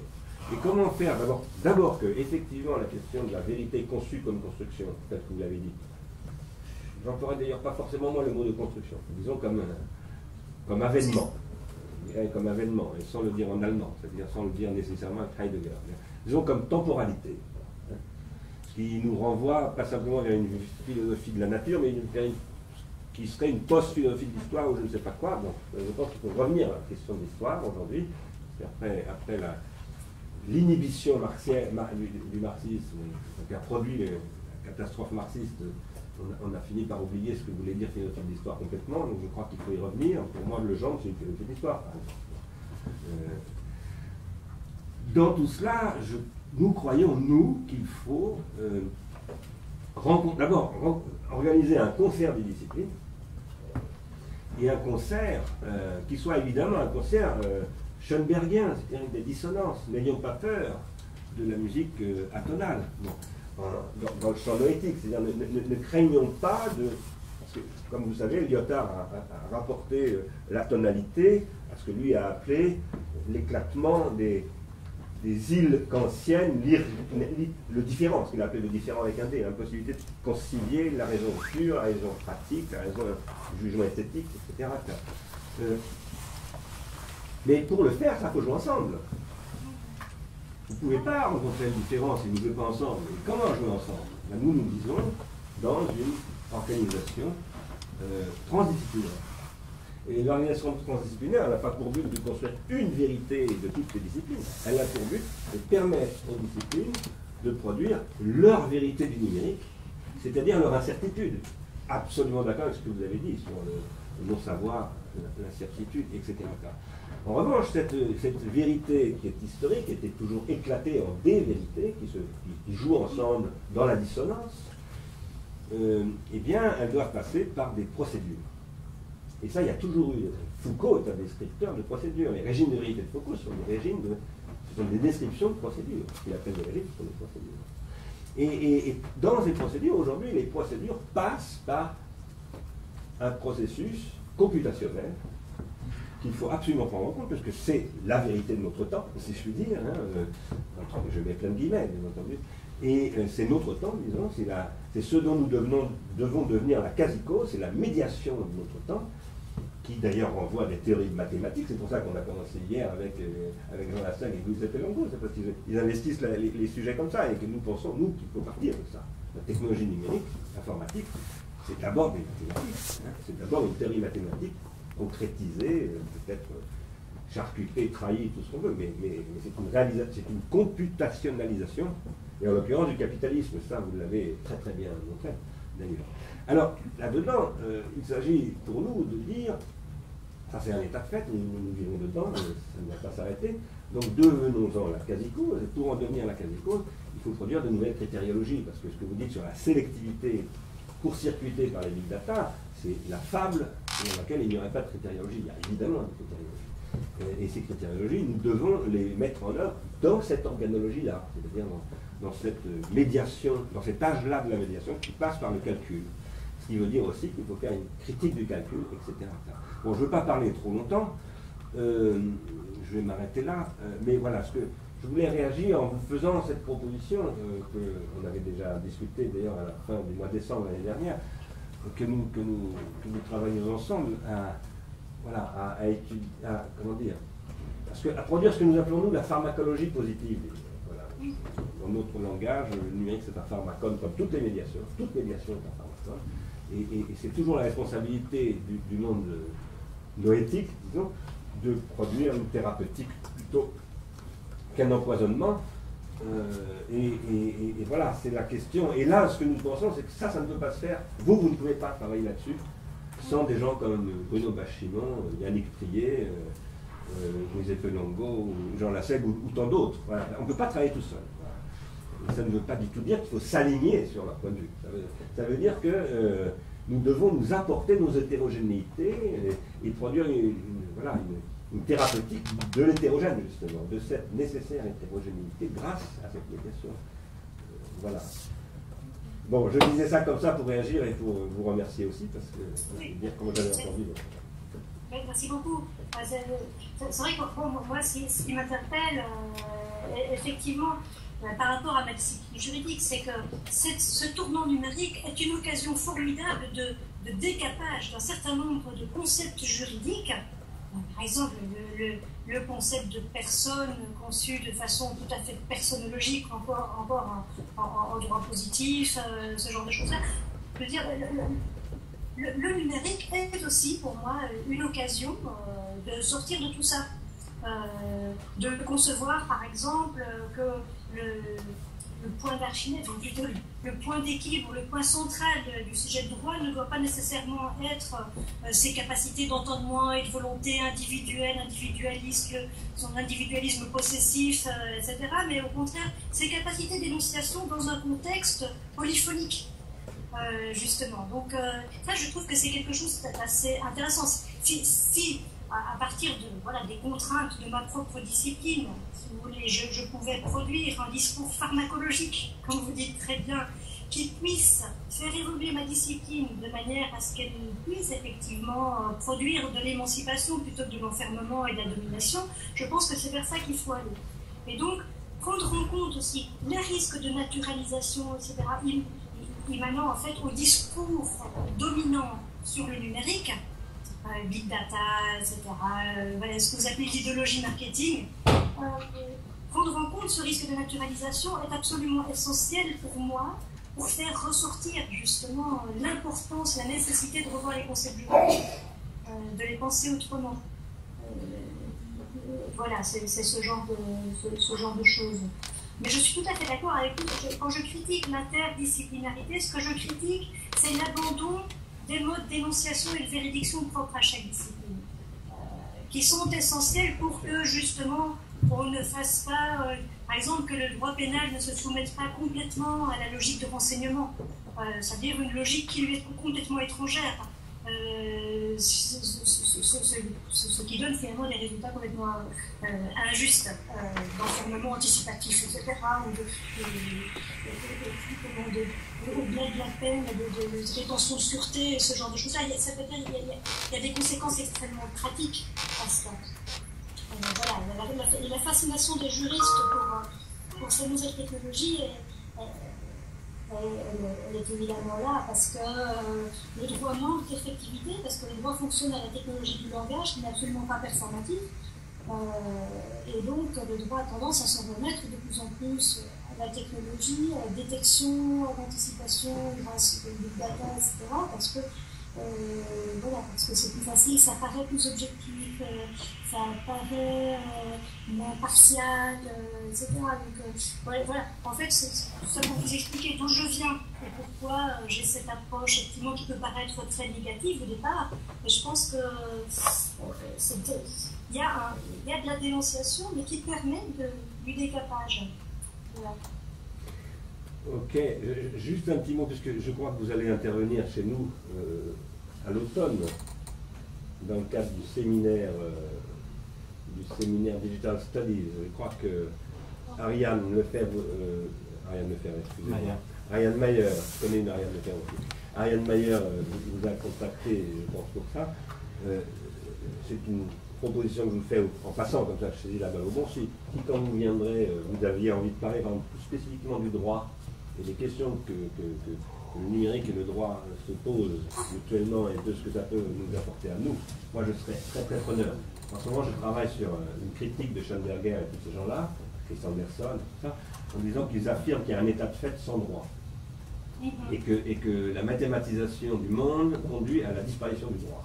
Et comment faire d'abord que, effectivement, la question de la vérité conçue comme construction, peut-être que vous l'avez dit, j'emploierais d'ailleurs pas forcément moi le mot de construction, disons comme avènement, comme avènement, et sans le dire en allemand, c'est-à-dire sans le dire nécessairement à Heidegger, disons comme temporalité, hein, ce qui nous renvoie pas simplement vers une philosophie de la nature, mais qui serait une post-philosophie de l'histoire ou je ne sais pas quoi. Donc, je pense qu'il faut revenir à la question de l'histoire aujourd'hui. Après l'inhibition du marxisme, qui a produit la catastrophe marxiste, on a fini par oublier ce que voulait dire philosophie de l'histoire complètement. Donc je crois qu'il faut y revenir. Pour moi, le genre, c'est une philosophie de l'histoire. Dans tout cela, nous croyons, nous, qu'il faut d'abord organiser un concert des disciplines, et un concert qui soit évidemment un concert schoenbergien, c'est-à-dire des dissonances. N'ayons pas peur de la musique atonale, dans le champ noétique, c'est-à-dire ne craignons pas de... Parce que, comme vous savez, Lyotard a rapporté la tonalité à ce que lui a appelé l'éclatement des îles kantiennes, le différent, ce qu'il a appelé le différent avec un D, l'impossibilité de concilier la raison pure, la raison pratique, la raison du jugement esthétique, etc. Mais pour le faire, ça faut jouer ensemble. Vous ne pouvez pas rencontrer une différence si vous ne jouez pas ensemble. Et comment jouer ensemble? Ben, nous disons dans une organisation transdisciplinaire. Et l'organisation transdisciplinaire, elle n'a pas pour but de construire une vérité de toutes les disciplines. Elle a pour but de permettre aux disciplines de produire leur vérité du numérique, c'est-à-dire leur incertitude. Absolument d'accord avec ce que vous avez dit sur le non-savoir, l'incertitude, etc. En revanche, cette vérité qui est historique était toujours éclatée en des vérités qui jouent ensemble dans la dissonance. Eh bien, elles doivent passer par des procédures. Et ça, il y a toujours eu. Foucault est un descripteur de procédures. Les régimes de vérité de Foucault sont des descriptions de procédures. Ce qu'il appelle des régimes, ce sont des procédures. Et dans ces procédures, aujourd'hui, les procédures passent par un processus computationnel qu'il faut absolument prendre en compte, parce que c'est la vérité de notre temps, si je puis dire. Je mets plein de guillemets, bien entendu. Et c'est notre temps, disons, c'est ce dont nous devons devenir la quasi-cause, c'est la médiation de notre temps, qui d'ailleurs renvoie à des théories de mathématiques. C'est pour ça qu'on a commencé hier avec Jean Lassalle et Giuseppe Longo. C'est parce qu'ils investissent les sujets comme ça et que nous pensons, nous, qu'il faut partir de ça. La technologie numérique, l'informatique, c'est d'abord des mathématiques. C'est d'abord une théorie mathématique concrétisée, peut-être charcutée, trahie, tout ce qu'on veut, mais c'est une computationnalisation, et en l'occurrence du capitalisme. Ça, vous l'avez très très bien montré, d'ailleurs. Alors, là-dedans, il s'agit pour nous de dire, ça c'est un état de fait, nous vivons dedans, ça ne va pas s'arrêter, donc devenons-en la quasi-cause, et pour en devenir la quasi-cause, il faut produire de nouvelles critériologies, parce que ce que vous dites sur la sélectivité court-circuitée par les big data, c'est la fable dans laquelle il n'y aurait pas de critériologie. Il y a évidemment des critériologies. Et ces critériologies, nous devons les mettre en œuvre dans cette organologie-là, c'est-à-dire dans cette médiation, dans cet âge-là de la médiation qui passe par le calcul. Ce qui veut dire aussi qu'il faut faire une critique du calcul, etc. Bon, je ne veux pas parler trop longtemps, je vais m'arrêter là, mais voilà, ce que je voulais réagir en vous faisant cette proposition, qu'on avait déjà discutée d'ailleurs à la fin du mois de décembre l'année dernière, que nous travaillons ensemble à étudier, comment dire, à produire ce que nous appelons nous la pharmacologie positive. Voilà. Dans notre langage, le numérique c'est un pharmacone comme toutes les médiations. Toute médiation est un pharmacone. Et c'est toujours la responsabilité du monde noétique, disons, de produire une thérapeutique plutôt qu'un empoisonnement. Et voilà, c'est la question. Et là, ce que nous pensons, c'est que ça ne peut pas se faire. Vous ne pouvez pas travailler là-dessus sans des gens comme Bruno Bachimon, Yannick Trier, Giuseppe Longo, Jean Lassalle ou tant d'autres. Voilà. On ne peut pas travailler tout seul. Voilà. Ça ne veut pas du tout dire qu'il faut s'aligner sur leur point de vue. Ça veut dire que nous devons nous apporter nos hétérogénéités et produire une thérapeutique de l'hétérogène, justement, de cette nécessaire hétérogénéité grâce à cette médiation. Voilà. Bon, je disais ça comme ça pour réagir et pour vous remercier aussi, parce que c'est dire comment j'avais entendu. Merci beaucoup. C'est vrai que moi, ce qui m'interpelle, effectivement, par rapport à ma discipline juridique, c'est que ce tournant numérique est une occasion formidable de décapage d'un certain nombre de concepts juridiques. Par exemple, le concept de personne conçu de façon tout à fait personnologique, encore en droit positif, ce genre de choses-là. Je veux dire, le numérique est aussi pour moi une occasion de sortir de tout ça. De concevoir par exemple que le point d'Archimède, ou plutôt le point d'équilibre, le point central du sujet de droit ne doit pas nécessairement être ses capacités d'entendement et de volonté individuelle, individualiste, son individualisme possessif, etc. Mais au contraire, ses capacités d'énonciation dans un contexte polyphonique, justement. Donc ça, je trouve que c'est quelque chose d'assez intéressant. Si à partir des contraintes de ma propre discipline, si vous voulez, je pouvais produire un discours pharmacologique, comme vous dites très bien, qui puisse faire évoluer ma discipline de manière à ce qu'elle puisse effectivement produire de l'émancipation plutôt que de l'enfermement et de la domination, je pense que c'est vers ça qu'il faut aller. Et donc, prendre en compte aussi les risques de naturalisation, etc., émanant en fait au discours dominant sur le numérique, big data, etc. Voilà, ce que vous appelez l'idéologie marketing. Prendre en compte ce risque de naturalisation est absolument essentiel pour moi, pour faire ressortir justement l'importance, la nécessité de revoir les concepts juridiques, de les penser autrement. Voilà, c'est ce genre de choses. Mais je suis tout à fait d'accord avec vous. Quand je critique l'interdisciplinarité, ce que je critique, c'est l'abandon des modes d'énonciation et de véridiction propres à chaque discipline, qui sont essentiels pour que, justement, on ne fasse pas, par exemple, que le droit pénal ne se soumette pas complètement à la logique de renseignement, c'est-à-dire une logique qui lui est complètement étrangère. Ce qui donne finalement des résultats complètement injustes, d'enfermement anticipatif, etc., au-delà de la peine, de rétention de sûreté, ce genre de choses-là. Il y a des conséquences extrêmement pratiques à cela. Voilà, la fascination des juristes pour ces nouvelles technologies elle est évidemment là, parce que le droit manque d'effectivité, parce que le droit fonctionne à la technologie du langage qui n'est absolument pas performative, et donc le droit a tendance à s'en remettre de plus en plus à la technologie, à la détection, à l'anticipation grâce au big data, etc., parce que c'est plus facile, ça paraît plus objectif, ça paraît moins partial, etc. Donc voilà, en fait, c'est ça pour vous expliquer d'où je viens et pourquoi j'ai cette approche effectivement qui peut paraître très négative au départ, mais je pense que il y a de la dénonciation, mais qui permet du décapage. Voilà. Ok, juste un petit mot, puisque je crois que vous allez intervenir chez nous à l'automne, dans le cadre du séminaire Digital Studies. Je crois que Ariane Lefebvre, excusez-moi, Ariane Mayer, je connais une Ariane Lefebvre aussi. Ariane Mayer vous a contacté, je pense, pour ça. C'est une proposition que je vous fais en passant, comme ça je saisis la balle au bon. Si quand vous viendrez, vous aviez envie de parler, par exemple, plus spécifiquement du droit, et les questions que le numérique et le droit se posent mutuellement et de ce que ça peut nous apporter à nous, moi je serais très très preneur. En ce moment je travaille sur une critique de Schoenberger et tous ces gens-là, Chris Anderson, tout ça, en disant qu'ils affirment qu'il y a un état de fait sans droit. Et que la mathématisation du monde conduit à la disparition du droit.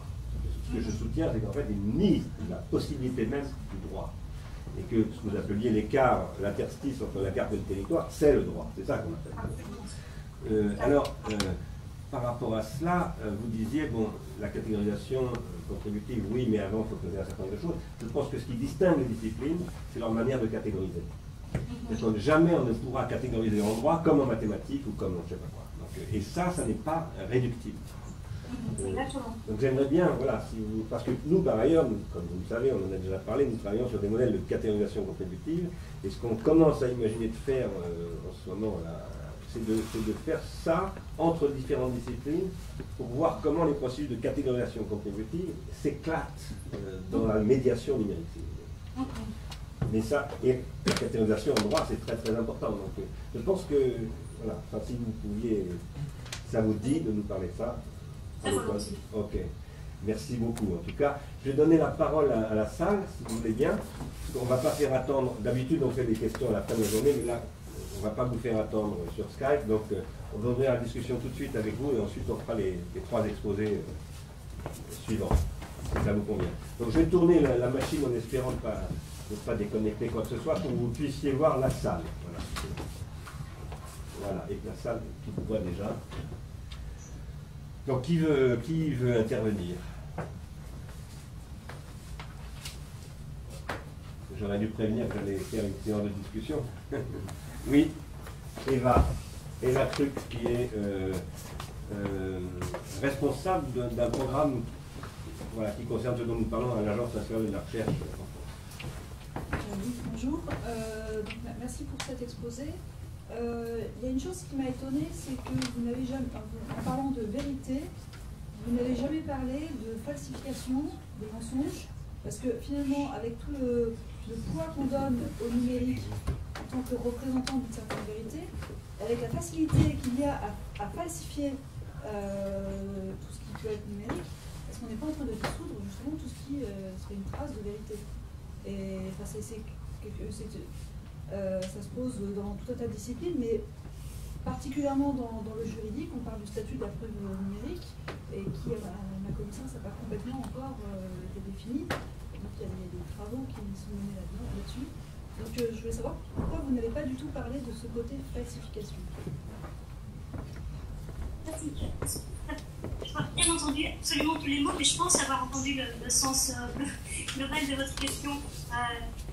Ce que je soutiens, c'est qu'en fait ils nient la possibilité même du droit. Et que ce que vous appeliez l'écart, l'interstice entre la carte et le territoire, c'est le droit. C'est ça qu'on appelle. Par rapport à cela, vous disiez, bon, la catégorisation contributive, oui, mais avant, il faut poser un certain nombre de choses. Je pense que ce qui distingue les disciplines, c'est leur manière de catégoriser. Parce que jamais on ne pourra catégoriser en droit comme en mathématiques ou comme en je ne sais pas quoi. Donc, et ça n'est pas réductible. Donc j'aimerais bien, voilà, parce que nous par ailleurs, comme vous le savez, on en a déjà parlé, nous travaillons sur des modèles de catégorisation contributive, et ce qu'on commence à imaginer de faire en ce moment là, c'est de faire ça entre différentes disciplines pour voir comment les processus de catégorisation contributive s'éclatent dans la médiation numérique. Mais ça, et la catégorisation en droit, c'est très très important. Donc je pense que, voilà, enfin, si vous pouviez, ça vous dit de nous parler de ça. Ok, merci beaucoup. En tout cas, je vais donner la parole à la salle, si vous voulez bien. On ne va pas faire attendre, d'habitude on fait des questions à la fin de la journée, mais là, on ne va pas vous faire attendre sur Skype. Donc, on va ouvrir la discussion tout de suite avec vous et ensuite on fera les trois exposés suivants, si ça vous convient. Donc, je vais tourner la machine en espérant ne pas déconnecter quoi que ce soit pour que vous puissiez voir la salle. Voilà, et que la salle qui vous voit déjà. Donc, qui veut intervenir? J'aurais dû prévenir que j'allais faire une séance de discussion. Oui, Eva Truc, qui est responsable d'un programme qui concerne ce dont nous parlons à l'Agence nationale de la recherche. Oui, bonjour. Merci pour cet exposé. Il y a une chose qui m'a étonnée, c'est que vous n'avez jamais, en parlant de vérité, vous n'avez jamais parlé de falsification, de mensonges, parce que finalement, avec tout le poids qu'on donne au numérique en tant que représentant d'une certaine vérité, avec la facilité qu'il y a à falsifier tout ce qui peut être numérique, est-ce parce qu'on n'est pas en train de dissoudre justement tout ce qui serait une trace de vérité. Et enfin, ça se pose dans tout un tas de disciplines, mais particulièrement dans le juridique, on parle du statut de la preuve numérique, et qui, à ma connaissance, n'a pas complètement encore été défini. Donc il y a des travaux qui sont menés là-dessus. Donc je voulais savoir pourquoi vous n'avez pas du tout parlé de ce côté falsification. Merci. Je n'ai pas bien entendu absolument tous les mots, mais je pense avoir entendu le sens global de votre question.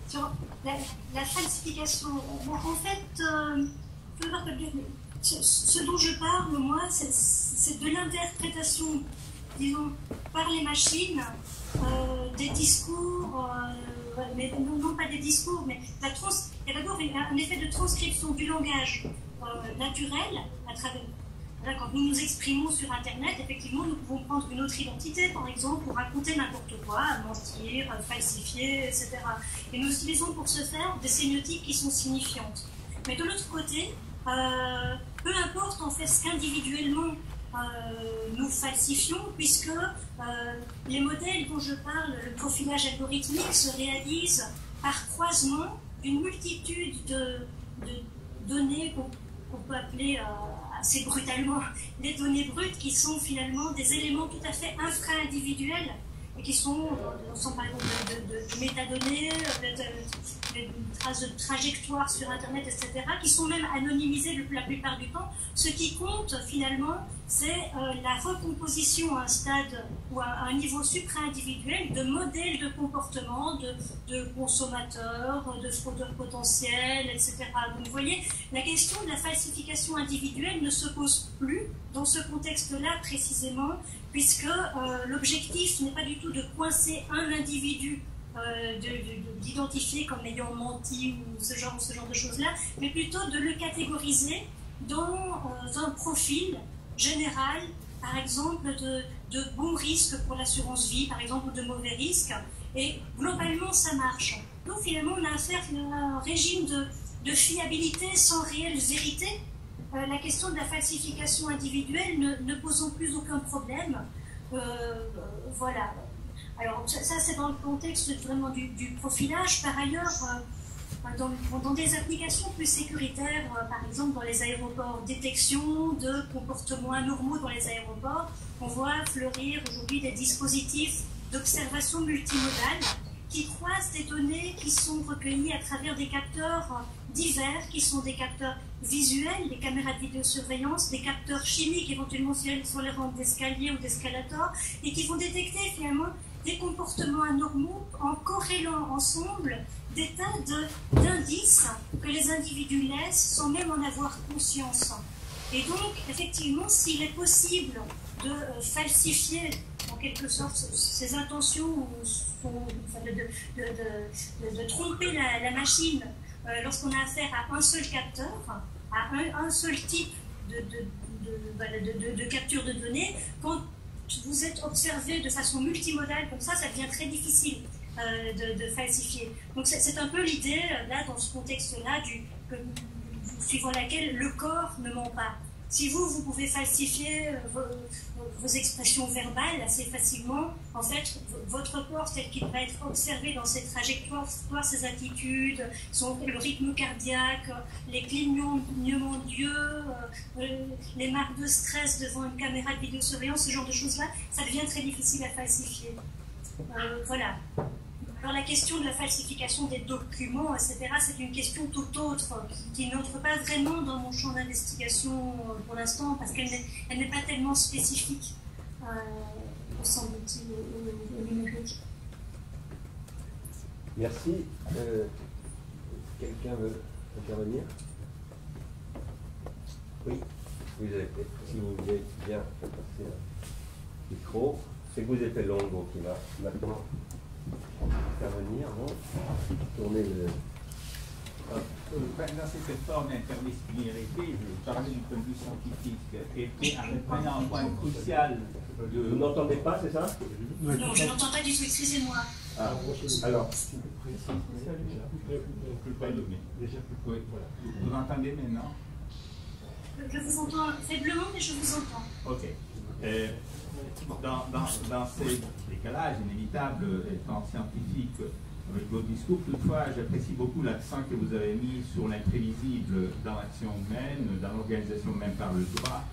Sur la falsification, en fait, ce dont je parle, moi, c'est de l'interprétation, disons, par les machines, des discours, mais non pas des discours, mais il y a d'abord un effet de transcription du langage naturel à travers. Quand nous nous exprimons sur Internet, effectivement, nous pouvons prendre une autre identité, par exemple, pour raconter n'importe quoi, mentir, falsifier, etc. Et nous utilisons pour ce faire des sémiotiques qui sont signifiantes. Mais de l'autre côté, peu importe en fait ce qu'individuellement nous falsifions, puisque les modèles dont je parle, le profilage algorithmique, se réalise par croisement d'une multitude de données qu'on peut appeler assez brutalement les données brutes, qui sont finalement des éléments tout à fait infra-individuels et qui sont par exemple de métadonnées, de traces de trajectoires sur Internet, etc., qui sont même anonymisées la plupart du temps. Ce qui compte finalement, c'est la recomposition à un stade ou à un niveau supra-individuel de modèles de comportement, de consommateurs, de fraudeurs potentiels, etc. Donc vous voyez, la question de la falsification individuelle ne se pose plus dans ce contexte-là précisément, puisque l'objectif n'est pas du tout de coincer un individu, d'identifier comme ayant menti ou ce genre de choses-là, mais plutôt de le catégoriser dans un profil général, par exemple de bons risques pour l'assurance vie, par exemple, ou de mauvais risques, et globalement ça marche. Donc finalement on a affaire à un régime de fiabilité sans réelle vérité. La question de la falsification individuelle ne posant plus aucun problème. Voilà. Alors ça c'est dans le contexte vraiment du profilage. Par ailleurs, dans des applications plus sécuritaires, par exemple dans les aéroports, détection de comportements anormaux dans les aéroports, on voit fleurir aujourd'hui des dispositifs d'observation multimodale qui croisent des données qui sont recueillies à travers des capteurs divers, qui sont des capteurs visuels, des caméras de vidéosurveillance, des capteurs chimiques éventuellement sur les rampes d'escalier ou d'escalator, et qui vont détecter finalement des comportements anormaux en corrélant ensemble des tas d'indices que les individus laissent sans même en avoir conscience. Et donc, effectivement, s'il est possible de falsifier en quelque sorte ses intentions ou de tromper la machine lorsqu'on a affaire à un seul capteur, à un seul type de capture de données, quand vous êtes observé de façon multimodale comme ça devient très difficile de falsifier. Donc c'est un peu l'idée, là, dans ce contexte-là, suivant laquelle le corps ne ment pas. Si vous pouvez falsifier vos expressions verbales assez facilement, en fait, votre corps tel qu'il va être observé dans ses trajectoires, ses attitudes, le rythme cardiaque, les clignements d'yeux, les marques de stress devant une caméra de vidéosurveillance, ce genre de choses-là, ça devient très difficile à falsifier. Voilà. Alors la question de la falsification des documents, etc., c'est une question tout autre, qui n'entre pas vraiment dans mon champ d'investigation pour l'instant, parce qu'elle n'est pas tellement spécifique, me semble-t-il, au numérique. Merci. Quelqu'un veut intervenir? Oui, si vous voulez bien passer un micro. C'est que vous êtes long, donc il va maintenant intervenir, non? Tourner le... Dans cette forme d'interdisciplinarité, je parlais du point de vue scientifique, et en reprenant un point crucial de... Vous n'entendez pas, c'est ça? Non, je n'entends pas du tout, excusez-moi. Ah, alors... Oui, vous entendez maintenant? Je vous entends faiblement, mais je vous entends. Ok. dans ces décalages inévitables étant scientifiques avec votre discours, toutefois, j'apprécie beaucoup l'accent que vous avez mis sur l'imprévisible dans l'action humaine, dans l'organisation même par le droit.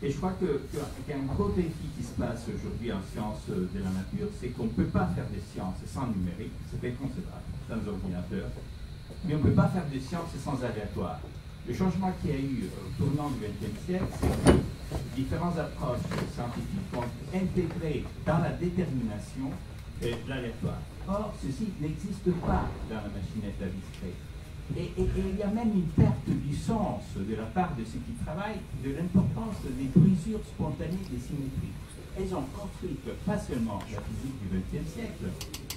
Et je crois qu'il y a un gros défi qui se passe aujourd'hui en sciences de la nature, c'est qu'on ne peut pas faire des sciences sans numérique, c'est inconcevable, sans ordinateur, mais on ne peut pas faire des sciences sans aléatoire. Le changement qu'il y a eu au tournant du XXe siècle, c'est que différentes approches scientifiques ont intégré dans la détermination l'aléatoire. Or, ceci n'existe pas dans la machinette à discret. Et il y a même une perte du sens de la part de ceux qui travaillent de l'importance des brisures spontanées des symétries. Elles ont construit pas seulement la physique du XXe siècle,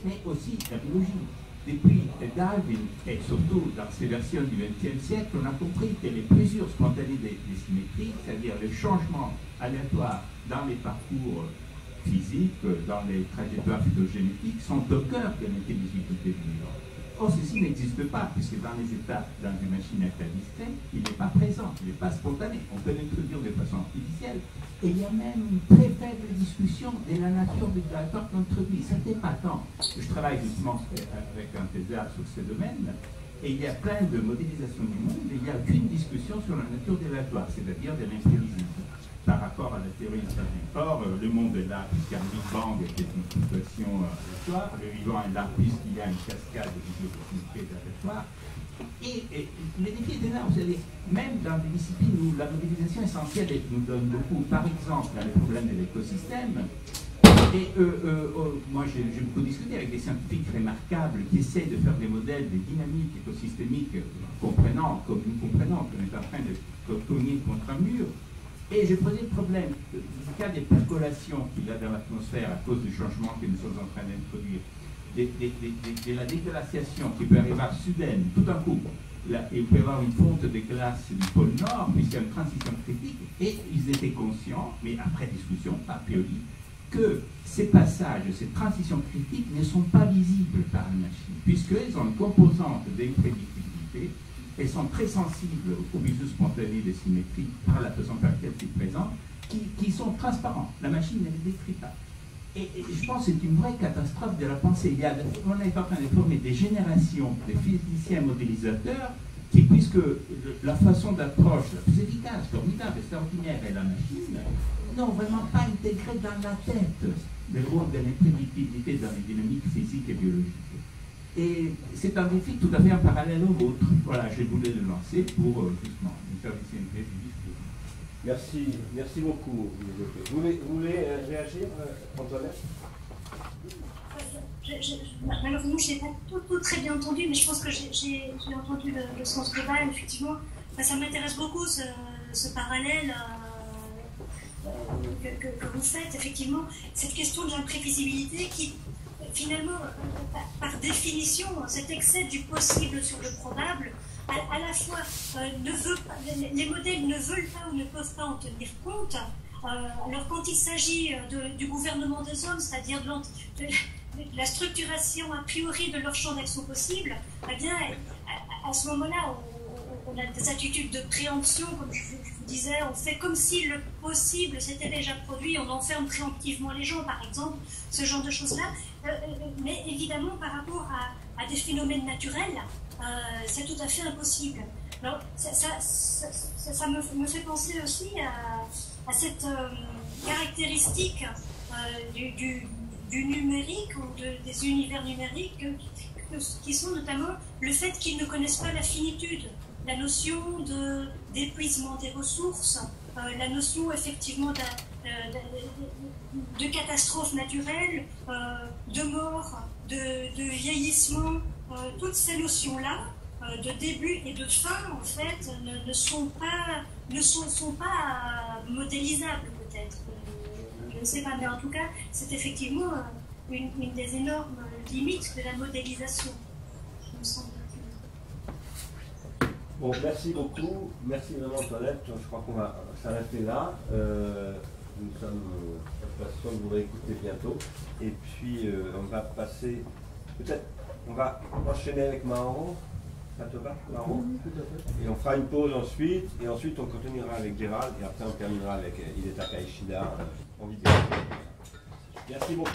mais aussi la biologie. Depuis Darwin, et surtout dans ces versions du XXe siècle, on a compris que les brisures spontanées des symétries, c'est-à-dire le changement aléatoire dans les parcours physiques, dans les trajectoires phylogénétiques, sont au cœur de l'intelligibilité du vivant. Or, ceci n'existe pas, puisque dans les états, dans une machine à discret, il n'est pas présent, il n'est pas spontané. On peut l'introduire de façon artificielle. Et il y a même une très faible discussion de la nature du laboratoire qu'on introduit. Ça n'est pas tant. Je travaille justement avec un thésard sur ce domaine, et il y a plein de modélisations du monde, et il n'y a aucune discussion sur la nature des laboratoires, c'est-à-dire de l'imprévisible, par rapport à la théorie installée. Or, le monde est là, puisqu'il y a un Big Bang qui est une fluctuation aléatoire, le vivant est là, puisqu'il y a une cascade de vidéoproximité aléatoire. Et le défi est énorme, c'est-à-dire, même dans des disciplines où la modélisation essentielle nous donne beaucoup, par exemple, dans les problèmes de l'écosystème, et moi j'ai beaucoup discuté avec des scientifiques remarquables qui essaient de faire des modèles de dynamique écosystémique comprenant qu'on est en train de cogner contre un mur. Et j'ai posé le problème du cas des percolations qu'il y a dans l'atmosphère à cause du changement que nous sommes en train d'introduire, de la déglaciation qui peut arriver soudaine, tout d'un coup. Là, il peut y avoir une fonte de glace du pôle Nord, puisqu'il y a une transition critique, et ils étaient conscients, mais après discussion, a priori, que ces passages, ces transitions critiques ne sont pas visibles par la machine, puisqu'elles ont une composante d'imprédictibilité. Elles sont très sensibles aux brisures spontanées des symétries par la façon par laquelle c'est présent, qui sont transparents. La machine ne les décrit pas. Et je pense que c'est une vraie catastrophe de la pensée. On est en train de former des générations de physiciens modélisateurs qui, puisque la façon d'approche la plus efficace, formidable, extraordinaire est la machine, n'ont vraiment pas intégré dans la tête le rôle de l'imprédictibilité dans les dynamiques physiques et biologiques. Et c'est un défi tout à fait en parallèle au vôtre. Voilà, je voulais le lancer pour justement une service du discours. Merci beaucoup. Vous voulez réagir, Antoinette? Malheureusement, je n'ai pas tout très bien entendu, mais je pense que j'ai entendu le sens global. Effectivement, ça m'intéresse beaucoup ce parallèle que vous faites. Effectivement, cette question de l'imprévisibilité qui, finalement, par définition, cet excès du possible sur le probable, à la fois les modèles ne veulent pas ou ne peuvent pas en tenir compte. Alors quand il s'agit du gouvernement des hommes, c'est-à-dire de la structuration a priori de leur champ d'action possible, eh bien, à ce moment-là, on a des attitudes de préemption, comme je vous disais, on fait comme si le possible s'était déjà produit, on enferme préemptivement les gens, par exemple, ce genre de choses-là. Mais évidemment, par rapport à des phénomènes naturels, c'est tout à fait impossible. Alors, ça me fait penser aussi à cette caractéristique du numérique ou des univers numériques qui sont notamment le fait qu'ils ne connaissent pas la finitude, la notion d'épuisement des ressources, la notion effectivement de catastrophes naturelles, de mort, de vieillissement, toutes ces notions-là, de début et de fin, en fait, ne sont pas modélisables, peut-être. Je ne sais pas, mais en tout cas, c'est effectivement une des énormes limites de la modélisation, il me semble. Bon, merci beaucoup. Merci vraiment, Antoinette. Je crois qu'on va s'arrêter là. Nous sommes patients de vous réécouter bientôt. Et puis, on va passer... Peut-être, on va enchaîner avec Mahan. Ça te va, Marron? Et on fera une pause ensuite, et ensuite on continuera avec Gérald, et après on terminera avec Hidetaka Ishida en vidéo. Merci beaucoup.